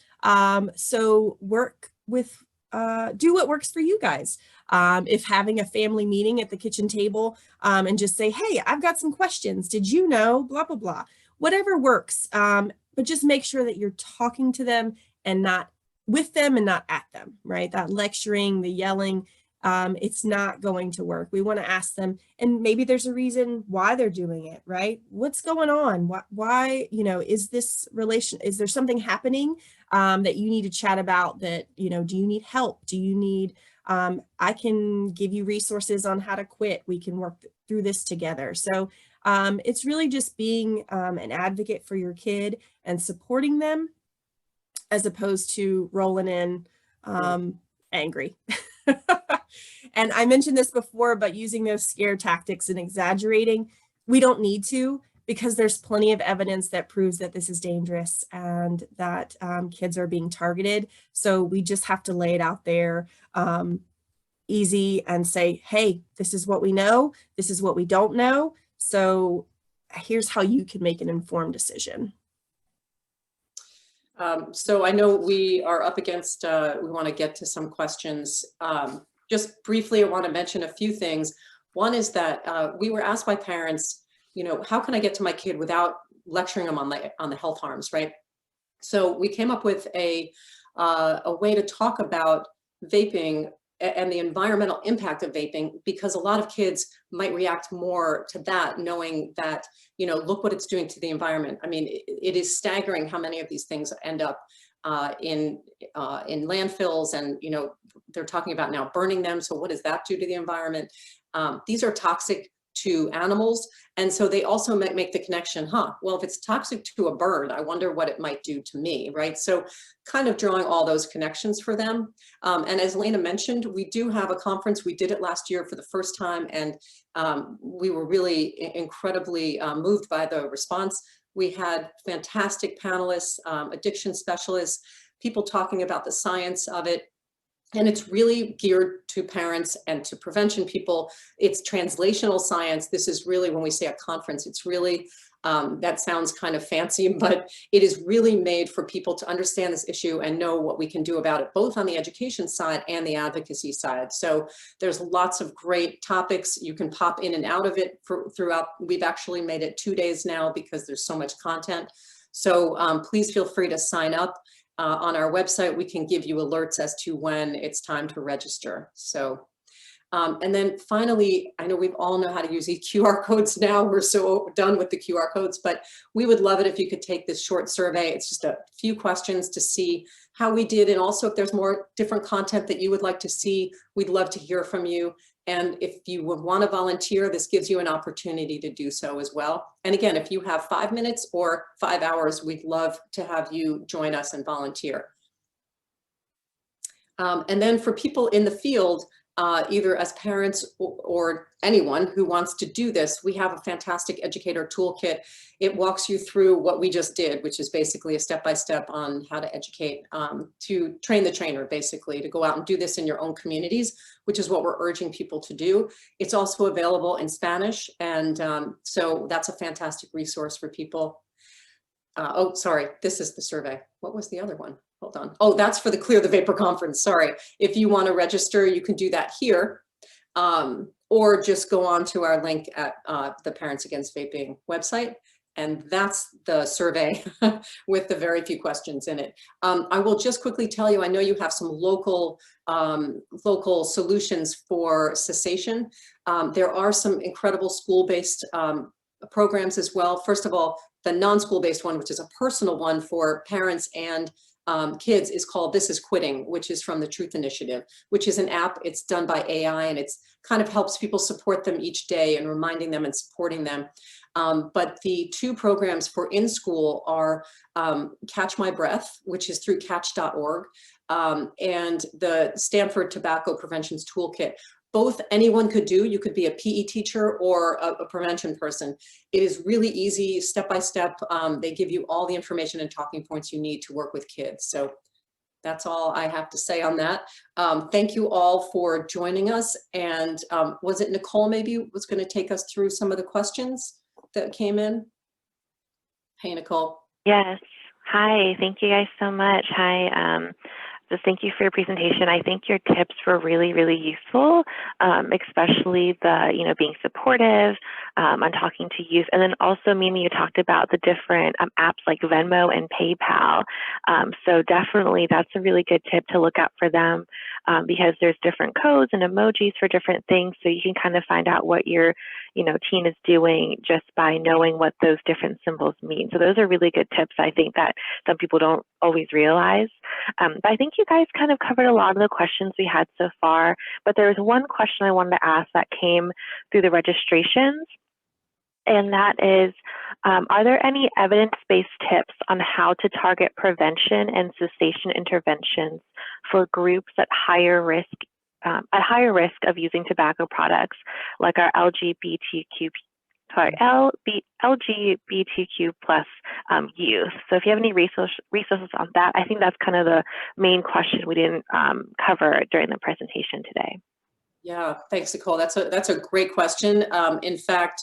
So work with, do what works for you guys. If having a family meeting at the kitchen table and just say, hey, I've got some questions. Did you know, blah, blah, blah, whatever works. But just make sure that you're talking to them and not with them and not at them, right? That lecturing, the yelling, it's not going to work. We want to ask them, and maybe there's a reason why they're doing it, right? What's going on? Why, you know, is there something happening that you need to chat about? That, you know, do you need help? Do you need, I can give you resources on how to quit. We can work through this together. So it's really just being an advocate for your kid and supporting them, as opposed to rolling in angry. And I mentioned this before, but using those scare tactics and exaggerating, we don't need to, because there's plenty of evidence that proves that this is dangerous and that kids are being targeted. So we just have to lay it out there easy and say, hey, this is what we know. This is what we don't know. So here's how you can make an informed decision. So I know we are up against, we want to get to some questions. Just briefly, I want to mention a few things. One is that we were asked by parents, you know, how can I get to my kid without lecturing them on the health harms, right? So we came up with a way to talk about vaping and the environmental impact of vaping, because a lot of kids might react more to that, knowing that, you know, look what it's doing to the environment. I mean, it is staggering how many of these things end up in landfills, and, you know, they're talking about now burning them. So what does that do to the environment? These are toxic to animals. And so they also make the connection, well, if it's toxic to a bird, I wonder what it might do to me, right? So kind of drawing all those connections for them. And as Lena mentioned, we do have a conference. We did it last year for the first time, and we were really incredibly moved by the response. We had fantastic panelists, addiction specialists, people talking about the science of it. And it's really geared to parents and to prevention people. It's translational science. This is really, when we say a conference, it's really, that sounds kind of fancy, but it is really made for people to understand this issue and know what we can do about it, both on the education side and the advocacy side. So there's lots of great topics. You can pop in and out of it throughout. We've actually made it 2 days now because there's so much content. So please feel free to sign up. On our website, we can give you alerts as to when it's time to register. So, and then finally, I know we all know how to use these QR codes now. We're so done with the QR codes, but we would love it if you could take this short survey. It's just a few questions to see how we did. And also if there's more different content that you would like to see, we'd love to hear from you. And if you would want to volunteer, this gives you an opportunity to do so as well. And again, if you have 5 minutes or 5 hours, we'd love to have you join us and volunteer. And then for people in the field, either as parents or anyone who wants to do this, we have a fantastic educator toolkit. It walks you through what we just did, which is basically a step-by-step on how to educate, to train the trainer, basically, to go out and do this in your own communities, which is what we're urging people to do. It's also available in Spanish, and so that's a fantastic resource for people. Oh, sorry, this is the survey. What was the other one? Hold on. Oh, that's for the Clear the Vapor conference. Sorry. If you want to register, you can do that here, or just go on to our link at the Parents Against Vaping website. And that's the survey with the very few questions in it. I will just quickly tell you, I know you have some local solutions for cessation. There are some incredible school-based programs as well. First of all, the non-school-based one, which is a personal one for parents and kids, is called This Is Quitting, which is from the Truth Initiative, which is an app. It's done by AI, and it's kind of helps people support them each day and reminding them and supporting them. But the two programs for in school are Catch My Breath, which is through catch.org, and the Stanford Tobacco Prevention's Toolkit. Both anyone could do. You could be a PE teacher or a prevention person. It is really easy, step-by-step. They give you all the information and talking points you need to work with kids. So that's all I have to say on that. Thank you all for joining us. And was it Nicole maybe was going to take us through some of the questions that came in? Hey, Nicole. Yes. Hi. Thank you guys so much. Hi. Just thank you for your presentation. I think your tips were really, really useful, especially the, being supportive on talking to youth. And then also, Mimi, you talked about the different apps like Venmo and PayPal. So definitely that's a really good tip to look out for them because there's different codes and emojis for different things. So you can kind of find out what your, teen is doing just by knowing what those different symbols mean. So those are really good tips, I think, that some people don't always realize. But I think you guys kind of covered a lot of the questions we had so far, but there was one question I wanted to ask that came through the registrations, and that is, are there any evidence-based tips on how to target prevention and cessation interventions for groups at higher risk of using tobacco products, like our LGBTQ plus youth? So if you have any resources on that, I think that's kind of the main question we didn't cover during the presentation today. Yeah, thanks, Nicole. That's a great question. In fact,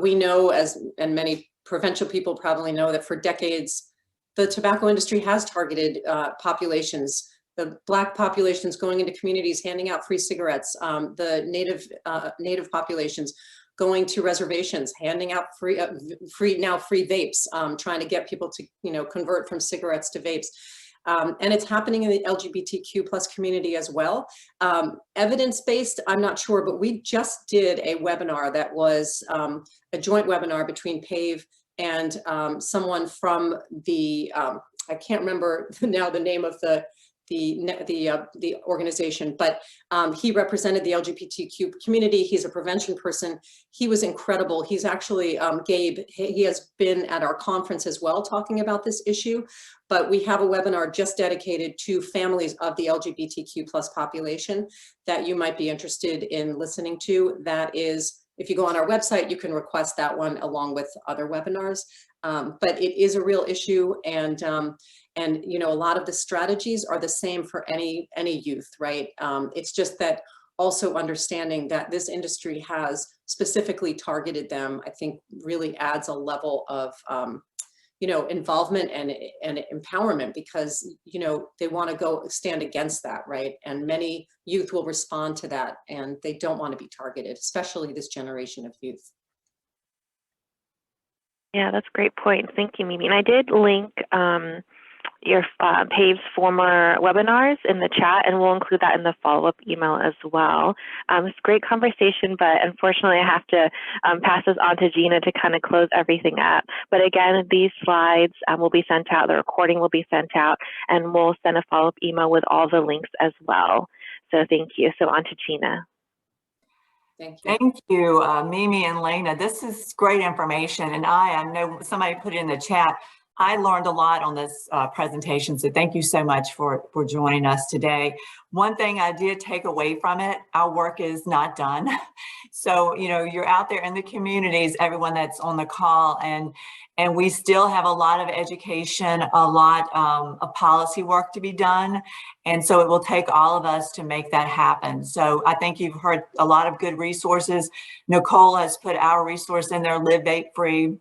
we know, and many prevention people probably know, that for decades, the tobacco industry has targeted populations, the Black populations going into communities, handing out free cigarettes, the Native populations going to reservations, handing out free vapes, trying to get people to, convert from cigarettes to vapes. And it's happening in the LGBTQ plus community as well. Evidence-based, I'm not sure, but we just did a webinar that was a joint webinar between PAVE and someone from the, I can't remember now the name of the the organization, but he represented the LGBTQ community. He's a prevention person. He was incredible. He's actually, Gabe, he has been at our conference as well talking about this issue, but we have a webinar just dedicated to families of the LGBTQ plus population that you might be interested in listening to. That is, if you go on our website, you can request that one along with other webinars. But it is a real issue, and you know, a lot of the strategies are the same for any youth, right? It's just that also understanding that this industry has specifically targeted them, I think really adds a level of you know, involvement and empowerment, because you know, they want to go stand against that, right? And many youth will respond to that, and they don't want to be targeted, especially this generation of youth. Yeah, that's a great point. Thank you, Mimi. And I did link your PAVE'S former webinars in the chat, and we'll include that in the follow-up email as well. It's a great conversation, but unfortunately I have to pass this on to Gina to kind of close everything up. But again, these slides will be sent out, the recording will be sent out, and we'll send a follow-up email with all the links as well. So thank you. So on to Gina. Thank you. Thank you, Mimi and Lena. This is great information, and I know somebody put it in the chat. I learned a lot on this presentation, so thank you so much for joining us today. One thing I did take away from it, our work is not done. So, you know, you're out there in the communities, everyone that's on the call, and we still have a lot of education, a lot of policy work to be done. And so it will take all of us to make that happen. So I think you've heard a lot of good resources. Nicole has put our resource in there, Live Vape Free.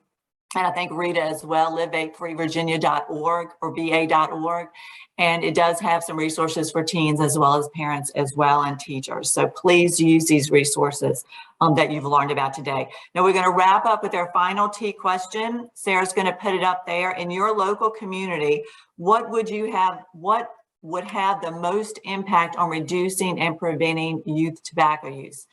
And I think Rita as well, livevapefreevirginia.org or va.org. And it does have some resources for teens as well as parents as well, and teachers. So please use these resources that you've learned about today. Now we're going to wrap up with our final T question. Sarah's going to put it up there. In your local community, what would have the most impact on reducing and preventing youth tobacco use?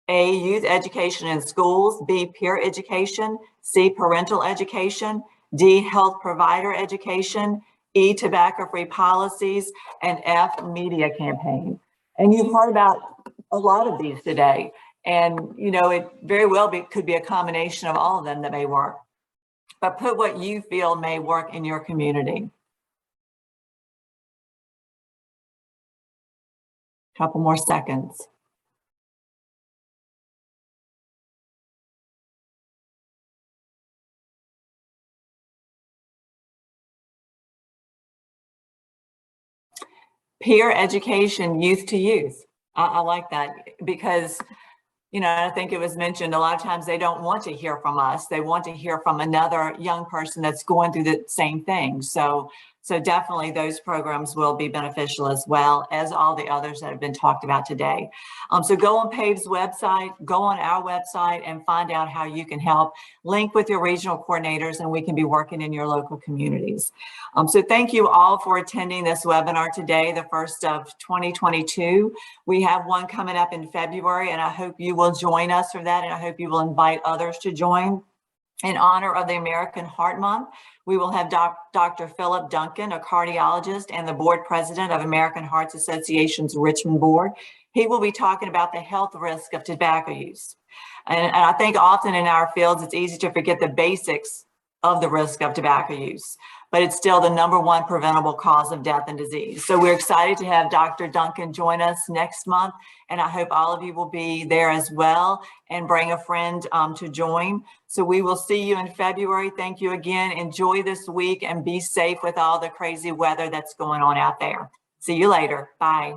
A, youth education in schools, B, peer education, C, parental education, D, health provider education, E, tobacco-free policies, and F, media campaign. And you've heard about a lot of these today. And, you know, it very well could be a combination of all of them that may work. But put what you feel may work in your community. Couple more seconds. Peer education, youth to youth. I like that, because, you know, I think it was mentioned a lot of times they don't want to hear from us. They want to hear from another young person that's going through the same thing. So definitely those programs will be beneficial, as well as all the others that have been talked about today. So go on PAVE'S website, go on our website, and find out how you can help. Link with your regional coordinators, and we can be working in your local communities. So thank you all for attending this webinar today, the first of 2022. We have one coming up in February, and I hope you will join us for that, and I hope you will invite others to join. In honor of the American Heart Month, we will have Dr. Philip Duncan, a cardiologist and the board president of American Heart Association's Richmond Board. He will be talking about the health risk of tobacco use. And I think often in our fields, it's easy to forget the basics of the risk of tobacco use, but it's still the #1 preventable cause of death and disease. So we're excited to have Dr. Duncan join us next month, and I hope all of you will be there as well and bring a friend to join. So we will see you in February. Thank you again. Enjoy this week and be safe with all the crazy weather that's going on out there. See you later. Bye.